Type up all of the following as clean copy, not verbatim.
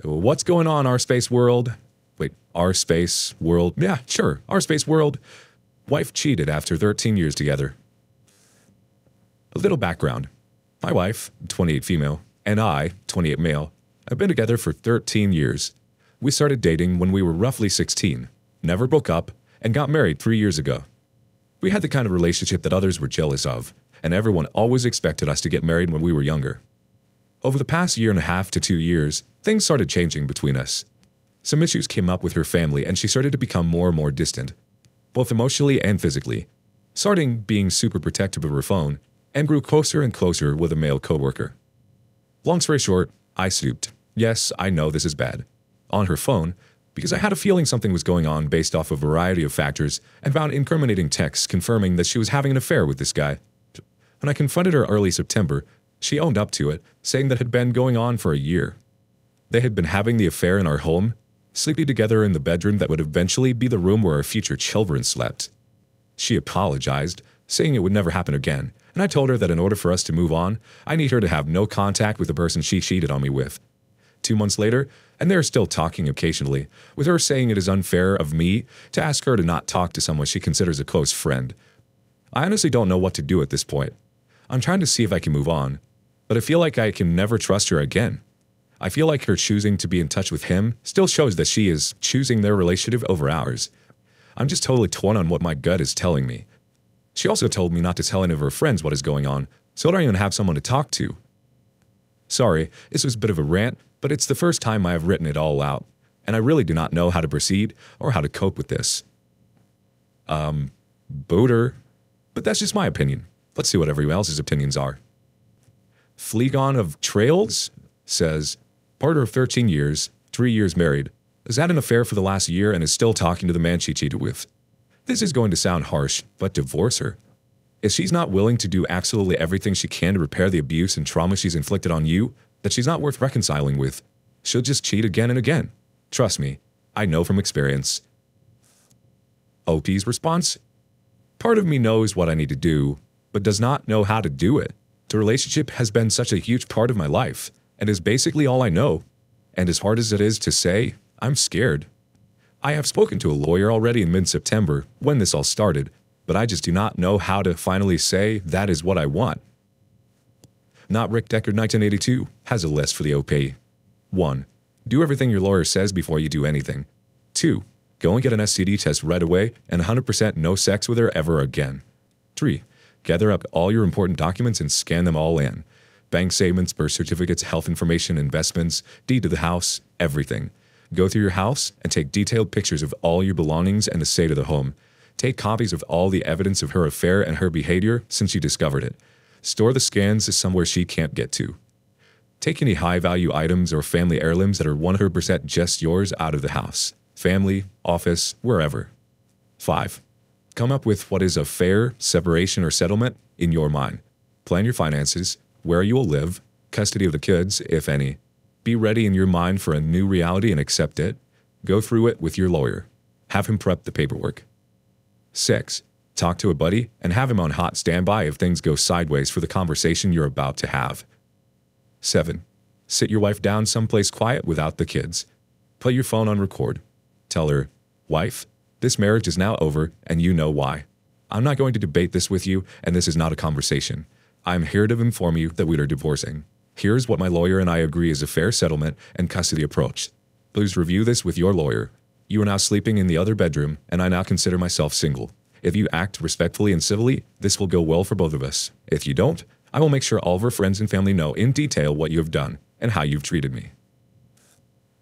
What's going on, our space world? Wait, our space world? Yeah, sure, our space world. Wife cheated after 13 years together. A little background. My wife, 28 female, and I, 28 male, have been together for 13 years. We started dating when we were roughly 16, never broke up, and got married 3 years ago. We had the kind of relationship that others were jealous of, and everyone always expected us to get married when we were younger. Over the past year and a half to 2 years, things started changing between us. Some issues came up with her family, and she started to become more and more distant, both emotionally and physically, starting being super protective of her phone, and grew closer and closer with a male coworker. Long story short, I snooped. Yes, I know this is bad. On her phone, because I had a feeling something was going on based off a variety of factors, and found incriminating texts confirming that she was having an affair with this guy. When I confronted her early September, she owned up to it, saying that it had been going on for a year. They had been having the affair in our home, sleeping together in the bedroom that would eventually be the room where our future children slept. She apologized, saying it would never happen again, and I told her that in order for us to move on, I need her to have no contact with the person she cheated on me with. 2 months later, and they're still talking occasionally, with her saying it is unfair of me to ask her to not talk to someone she considers a close friend. I honestly don't know what to do at this point. I'm trying to see if I can move on, but I feel like I can never trust her again. I feel like her choosing to be in touch with him still shows that she is choosing their relationship over ours. I'm just totally torn on what my gut is telling me. She also told me not to tell any of her friends what is going on, so I don't even have someone to talk to. Sorry, this was a bit of a rant, but it's the first time I have written it all out, and I really do not know how to proceed or how to cope with this. Booter. But that's just my opinion. Let's see what everyone else's opinions are. Fleegon of Trails says, partner of 13 years, 3 years married, has had an affair for the last year and is still talking to the man she cheated with. This is going to sound harsh, but divorce her. If she's not willing to do absolutely everything she can to repair the abuse and trauma she's inflicted on you, that she's not worth reconciling with, she'll just cheat again and again. Trust me, I know from experience. OP's response? Part of me knows what I need to do, but does not know how to do it. The relationship has been such a huge part of my life, and is basically all I know. And as hard as it is to say, I'm scared. I have spoken to a lawyer already in mid-September when this all started, but I just do not know how to finally say that is what I want. Not Rick Deckard 1982 has a list for the OP. 1. Do everything your lawyer says before you do anything. 2. Go and get an STD test right away and 100% no sex with her ever again. 3. Gather up all your important documents and scan them all in. Bank statements, birth certificates, health information, investments, deed to the house, everything. Go through your house and take detailed pictures of all your belongings and the state of the home. Take copies of all the evidence of her affair and her behavior since you discovered it. Store the scans somewhere she can't get to. Take any high-value items or family heirlooms that are 100% just yours out of the house, family, office, wherever. 5. Come up with what is a fair separation or settlement in your mind. Plan your finances, where you will live, custody of the kids, if any. Be ready in your mind for a new reality and accept it. Go through it with your lawyer. Have him prep the paperwork. 6. Talk to a buddy and have him on hot standby if things go sideways for the conversation you're about to have. 7. Sit your wife down someplace quiet without the kids. Put your phone on record. Tell her, wife, this marriage is now over and you know why. I'm not going to debate this with you and this is not a conversation. I'm here to inform you that we are divorcing. Here's what my lawyer and I agree is a fair settlement and custody approach. Please review this with your lawyer. You are now sleeping in the other bedroom and I now consider myself single. If you act respectfully and civilly, this will go well for both of us. If you don't, I will make sure all of our friends and family know in detail what you have done and how you've treated me.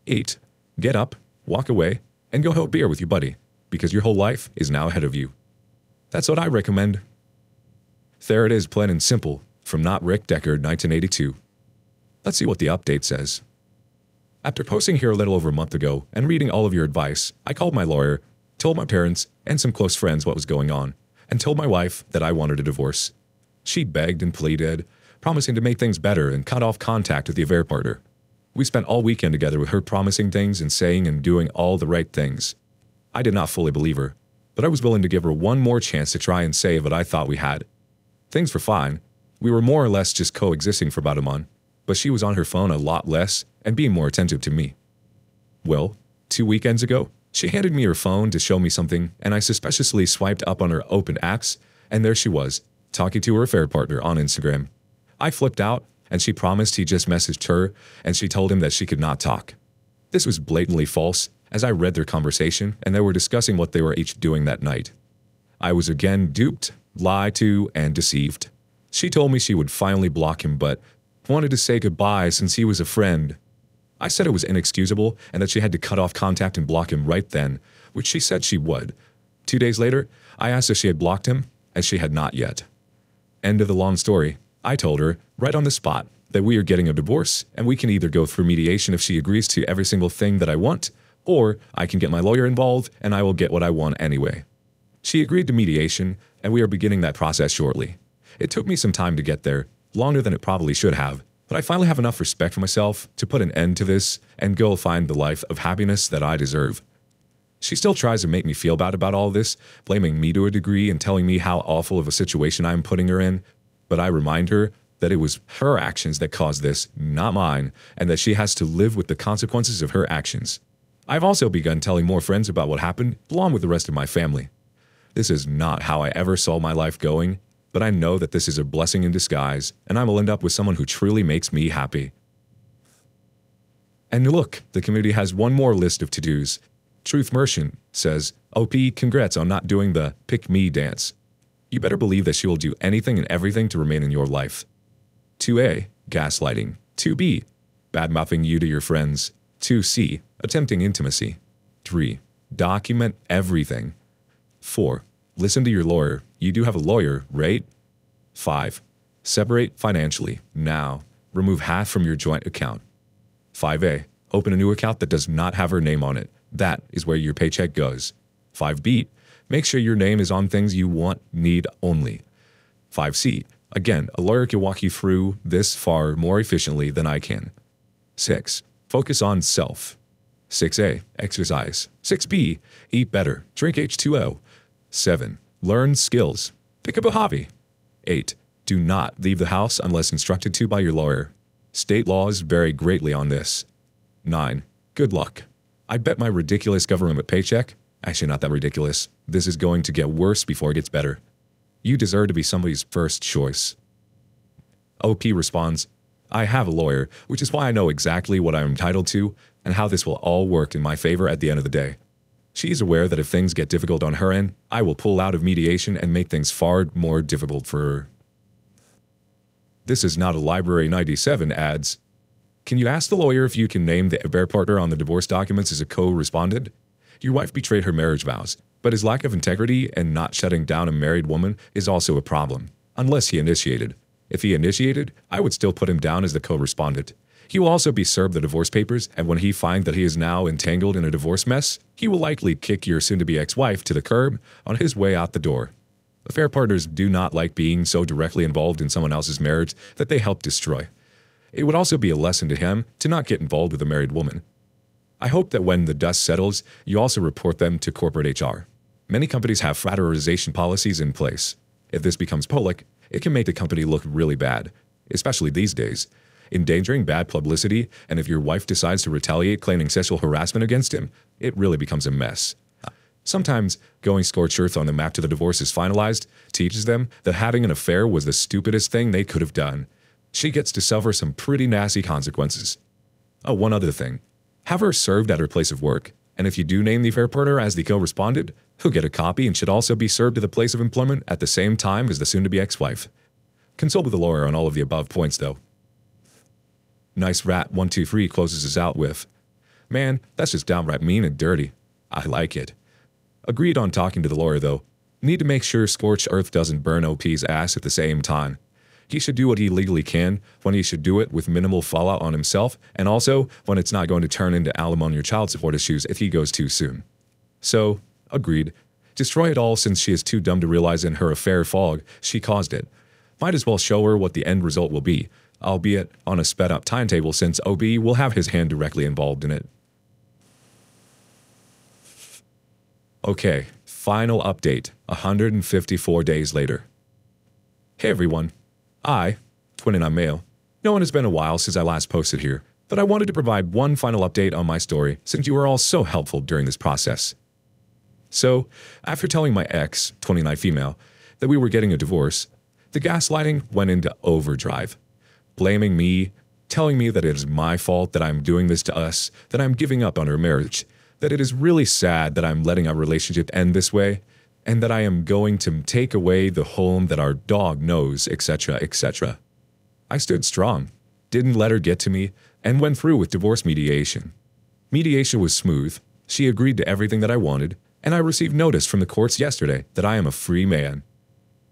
8. Get up, walk away, and go have a beer with your buddy, because your whole life is now ahead of you. That's what I recommend. There it is, plain and simple, from Not Rick Deckard 1982. Let's see what the update says. After posting here a little over a month ago and reading all of your advice, I called my lawyer, told my parents and some close friends what was going on, and told my wife that I wanted a divorce. She begged and pleaded, promising to make things better and cut off contact with the affair partner. We spent all weekend together with her promising things and saying and doing all the right things. I did not fully believe her, but I was willing to give her one more chance to try and save what I thought we had. Things were fine. We were more or less just coexisting for about a month, but she was on her phone a lot less and being more attentive to me. Well, 2 weekends ago, she handed me her phone to show me something, and I suspiciously swiped up on her open apps, and there she was, talking to her affair partner on Instagram. I flipped out, and she promised he just messaged her, and she told him that she could not talk. This was blatantly false, as I read their conversation, and they were discussing what they were each doing that night. I was again duped, lied to, and deceived. She told me she would finally block him, but wanted to say goodbye since he was a friend. I said it was inexcusable and that she had to cut off contact and block him right then, which she said she would. 2 days later, I asked if she had blocked him, and she had not yet. End of the long story. I told her, right on the spot, that we are getting a divorce, and we can either go through mediation if she agrees to every single thing that I want, or I can get my lawyer involved and I will get what I want anyway. She agreed to mediation, and we are beginning that process shortly. It took me some time to get there, longer than it probably should have, but I finally have enough respect for myself to put an end to this and go find the life of happiness that I deserve. She still tries to make me feel bad about all this, blaming me to a degree and telling me how awful of a situation I'm putting her in, but I remind her that it was her actions that caused this, not mine, and that she has to live with the consequences of her actions. I've also begun telling more friends about what happened, along with the rest of my family. This is not how I ever saw my life going, but I know that this is a blessing in disguise, and I will end up with someone who truly makes me happy. And look, the community has one more list of to-dos. Truth Merchant says, OP, congrats on not doing the pick me dance. You better believe that she will do anything and everything to remain in your life. 2A, gaslighting. 2B, bad-mouthing you to your friends. 2C, attempting intimacy. 3, document everything. 4, listen to your lawyer. You do have a lawyer, right? 5, separate financially. Now, remove half from your joint account. 5A, open a new account that does not have her name on it. That is where your paycheck goes. 5B, make sure your name is on things you want, need only. 5C, again, a lawyer can walk you through this far more efficiently than I can. 6, focus on self. 6A, exercise. 6B, eat better, drink H2O. 7, learn skills, pick up a hobby. 8, do not leave the house unless instructed to by your lawyer. State laws vary greatly on this. 9, good luck. I bet my ridiculous government paycheck, actually not that ridiculous, this is going to get worse before it gets better. You deserve to be somebody's first choice. OP responds, I have a lawyer, which is why I know exactly what I am entitled to and how this will all work in my favor at the end of the day. She is aware that if things get difficult on her end, I will pull out of mediation and make things far more difficult for her. This is not a Library 97 adds. Can you ask the lawyer if you can name the affair partner on the divorce documents as a co-respondent? Your wife betrayed her marriage vows, but his lack of integrity and not shutting down a married woman is also a problem, unless he initiated. If he initiated, I would still put him down as the co-respondent. He will also be served the divorce papers, and when he finds that he is now entangled in a divorce mess, he will likely kick your soon-to-be ex-wife to the curb on his way out the door. Affair partners do not like being so directly involved in someone else's marriage that they help destroy. It would also be a lesson to him to not get involved with a married woman. I hope that when the dust settles, you also report them to corporate HR. Many companies have fraternization policies in place. If this becomes public, it can make the company look really bad, especially these days, endangering bad publicity, and if your wife decides to retaliate claiming sexual harassment against him, it really becomes a mess. Sometimes, going scorched earth on them after the divorce is finalized teaches them that having an affair was the stupidest thing they could have done. She gets to suffer some pretty nasty consequences. Oh, one other thing. Have her served at her place of work, and if you do name the affair partner as the co-respondent, he'll get a copy and should also be served to the place of employment at the same time as the soon-to-be ex-wife. Consult with a lawyer on all of the above points, though. Nice Rat 123 closes us out with, man, that's just downright mean and dirty. I like it. Agreed on talking to the lawyer, though. Need to make sure scorched earth doesn't burn OP's ass at the same time. He should do what he legally can when he should do it with minimal fallout on himself, and also when it's not going to turn into alimony or child support issues if he goes too soon. So, agreed. Destroy it all since she is too dumb to realize in her affair fog she caused it. Might as well show her what the end result will be, albeit on a sped-up timetable since OB will have his hand directly involved in it. Okay, final update, 154 days later. Hey everyone. 29 male. No, it's been a while since I last posted here. But I wanted to provide one final update on my story since you were all so helpful during this process. So, after telling my ex, 29 female, that we were getting a divorce, the gaslighting went into overdrive, blaming me, telling me that it is my fault that I'm doing this to us, that I'm giving up on our marriage, that it is really sad that I'm letting our relationship end this way, and that I am going to take away the home that our dog knows, etc., etc. I stood strong, didn't let her get to me, and went through with divorce mediation. Mediation was smooth, she agreed to everything that I wanted, and I received notice from the courts yesterday that I am a free man.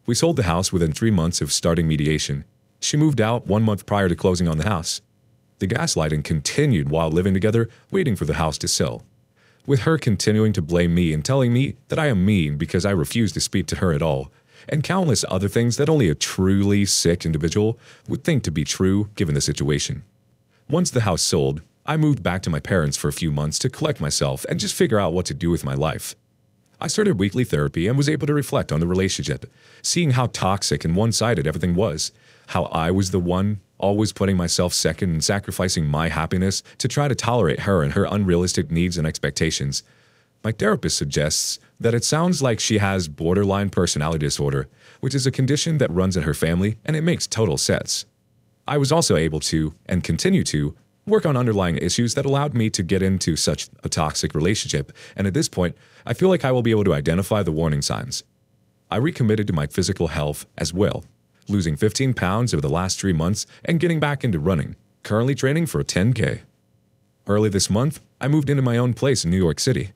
We sold the house within 3 months of starting mediation. She moved out 1 month prior to closing on the house. The gaslighting continued while living together, waiting for the house to sell, with her continuing to blame me and telling me that I am mean because I refuse to speak to her at all, and countless other things that only a truly sick individual would think to be true given the situation. Once the house sold, I moved back to my parents for a few months to collect myself and just figure out what to do with my life. I started weekly therapy and was able to reflect on the relationship, seeing how toxic and one-sided everything was, how I was the one always putting myself second and sacrificing my happiness to try to tolerate her and her unrealistic needs and expectations. My therapist suggests that it sounds like she has borderline personality disorder, which is a condition that runs in her family, and it makes total sense. I was also able to, and continue to, work on underlying issues that allowed me to get into such a toxic relationship, and at this point, I feel like I will be able to identify the warning signs. I recommitted to my physical health as well, losing 15 pounds over the last 3 months and getting back into running, currently training for a 10K. Early this month, I moved into my own place in New York City.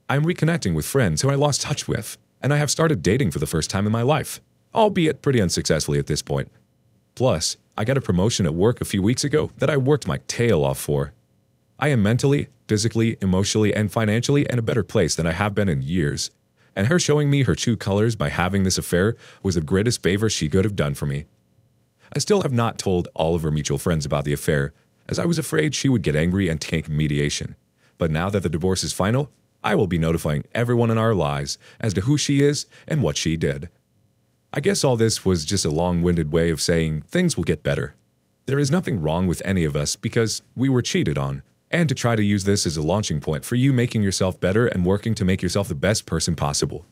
I'm reconnecting with friends who I lost touch with, and I have started dating for the first time in my life, albeit pretty unsuccessfully at this point. Plus, I got a promotion at work a few weeks ago that I worked my tail off for. I am mentally, physically, emotionally, and financially in a better place than I have been in years, and her showing me her true colors by having this affair was the greatest favor she could have done for me. I still have not told all of her mutual friends about the affair, as I was afraid she would get angry and take mediation. But now that the divorce is final, I will be notifying everyone in our lives as to who she is and what she did. I guess all this was just a long-winded way of saying things will get better. There is nothing wrong with any of us because we were cheated on, and to try to use this as a launching point for you making yourself better and working to make yourself the best person possible.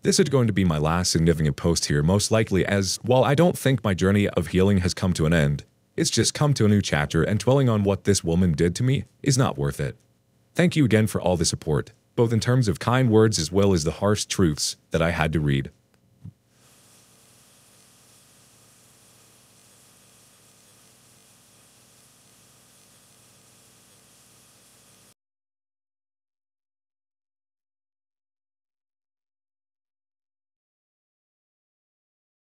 This is going to be my last significant post here, most likely, as while I don't think my journey of healing has come to an end, it's just come to a new chapter, and dwelling on what this woman did to me is not worth it. Thank you again for all the support, both in terms of kind words as well as the harsh truths that I had to read.